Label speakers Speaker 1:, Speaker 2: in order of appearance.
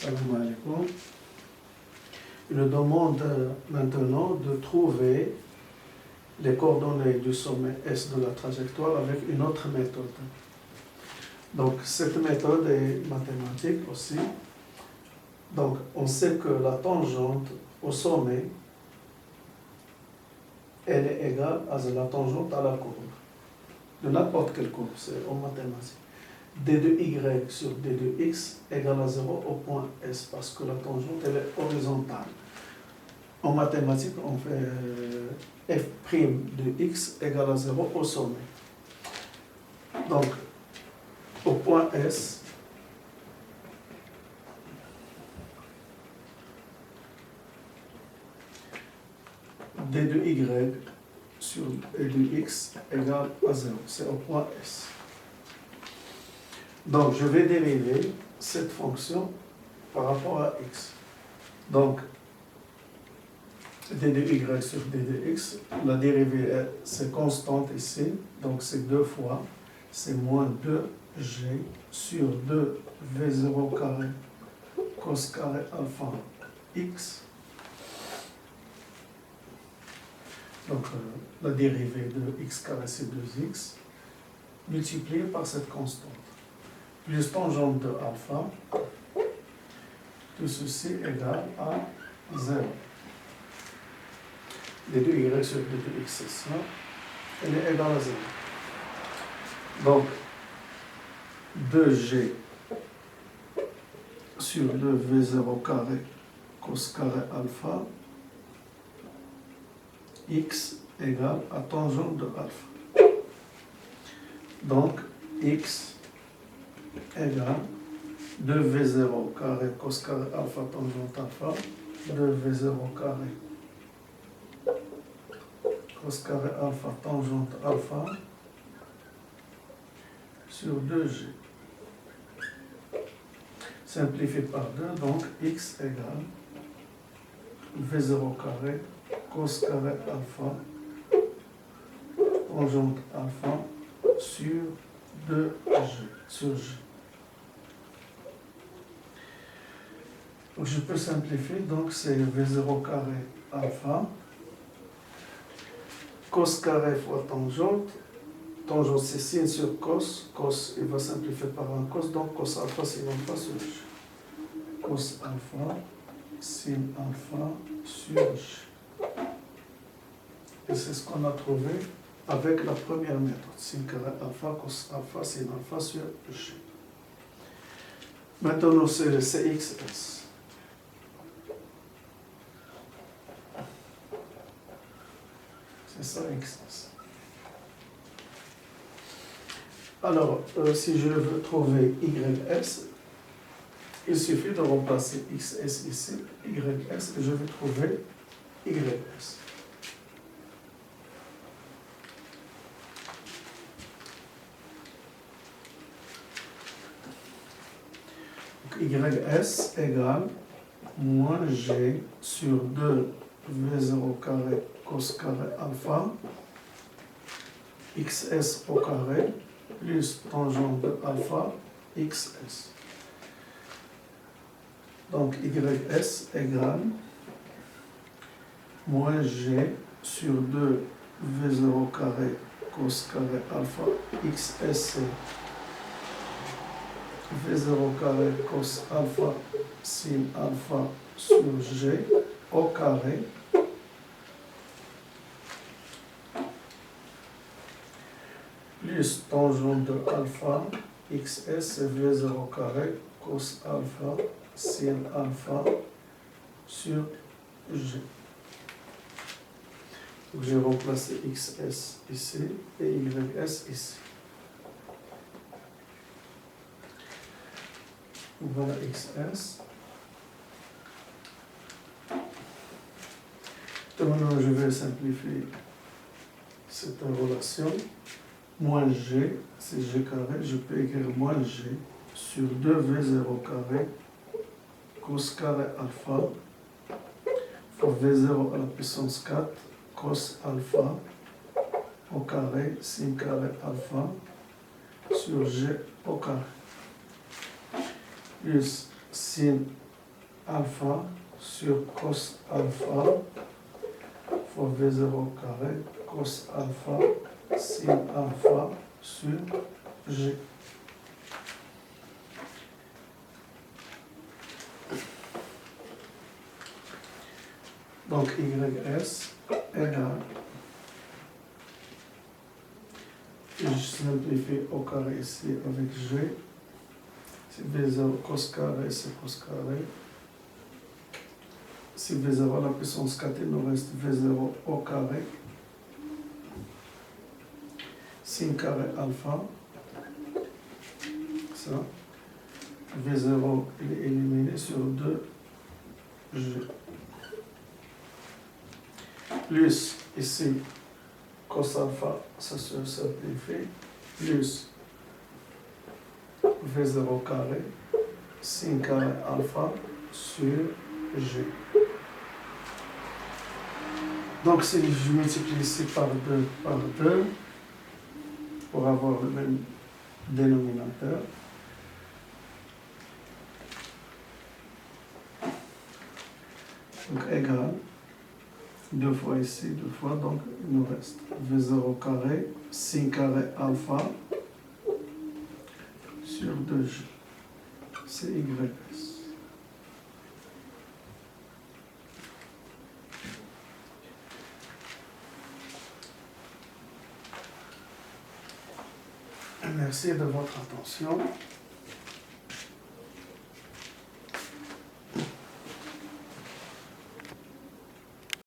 Speaker 1: Salam alaikum. Il nous demande maintenant de trouver les coordonnées du sommet S de la trajectoire avec une autre méthode. Donc cette méthode est mathématique aussi. Donc on sait que la tangente au sommet, elle est égale à la tangente à la courbe. De n'importe quelle courbe, c'est en mathématiques. D de Y sur D de X égale à 0 au point S, parce que la tangente elle est horizontale. En mathématiques, on fait F' de X égale à 0 au sommet. Donc, au point S, D de Y sur D de X égale à 0. C'est au point S. Donc, je vais dériver cette fonction par rapport à X. Donc, D de Y sur D de X, la dérivée, c'est constante ici, donc c'est 2 fois, c'est moins 2G sur 2V0 carré cos carré alpha X. Donc, la dérivée de X carré, c'est 2X, multiplié par cette constante, plus tangente de alpha, tout ceci égale à 0. D de Y sur D de X, c'est ça, elle est égale à 0. Donc, 2G sur 2V0 carré cos carré alpha X égale à tangente de alpha. Donc, X égale 2V0 carré cos carré alpha tangente alpha, 2V0 carré cos carré alpha tangente alpha sur 2G. Simplifié par 2, donc X égale V0 carré cos carré alpha tangente alpha sur 2G, sur G. Donc je peux simplifier, donc c'est V0 carré alpha cos carré fois tangente. Tangente c'est sin sur cos, cos il va simplifier par un cos, donc cos alpha sin alpha sur G. Cos alpha sin alpha sur G. Et c'est ce qu'on a trouvé avec la première méthode, sin carré alpha cos alpha sin alpha sur G. Maintenant c'est le CXS. C'est ça XS. Alors, si je veux trouver YS, il suffit de remplacer XS ici, YS, et je vais trouver YS. Donc, YS égale moins G sur 2V0 carré cos carré alpha, XS au carré, plus tangente de alpha, XS. Donc YS égale moins G sur 2V0 carré cos carré alpha, XS V0 carré cos alpha sin alpha sur G au carré, plus tangente de alpha, XS V0 carré cos alpha sin alpha sur G. Donc j'ai remplacé XS ici et YS ici. Voilà XS. Maintenant je vais simplifier cette relation. Moins G, c'est G carré, je peux écrire moins G sur 2V0 carré cos carré alpha fois V0 à la puissance 4 cos alpha au carré sin carré alpha sur G au carré plus sin alpha sur cos alpha fois V0 au carré, cos alpha, sin alpha sur G. Donc YS égale, et je simplifie au carré ici avec G, c'est V0 cos carré, c'est cos carré. Si V0 à la puissance 4, il nous reste V0 au carré, sin carré alpha, ça, V0 il est éliminé sur 2G. Plus ici, cos alpha, ça se simplifie, plus V0 carré, sin carré alpha sur G. Donc si je multiplie ici par 2, pour avoir le même dénominateur, donc égal, 2 fois ici, 2 fois, donc il nous reste V0 carré, sin carré alpha sur 2G, c'est YS. Merci de votre attention.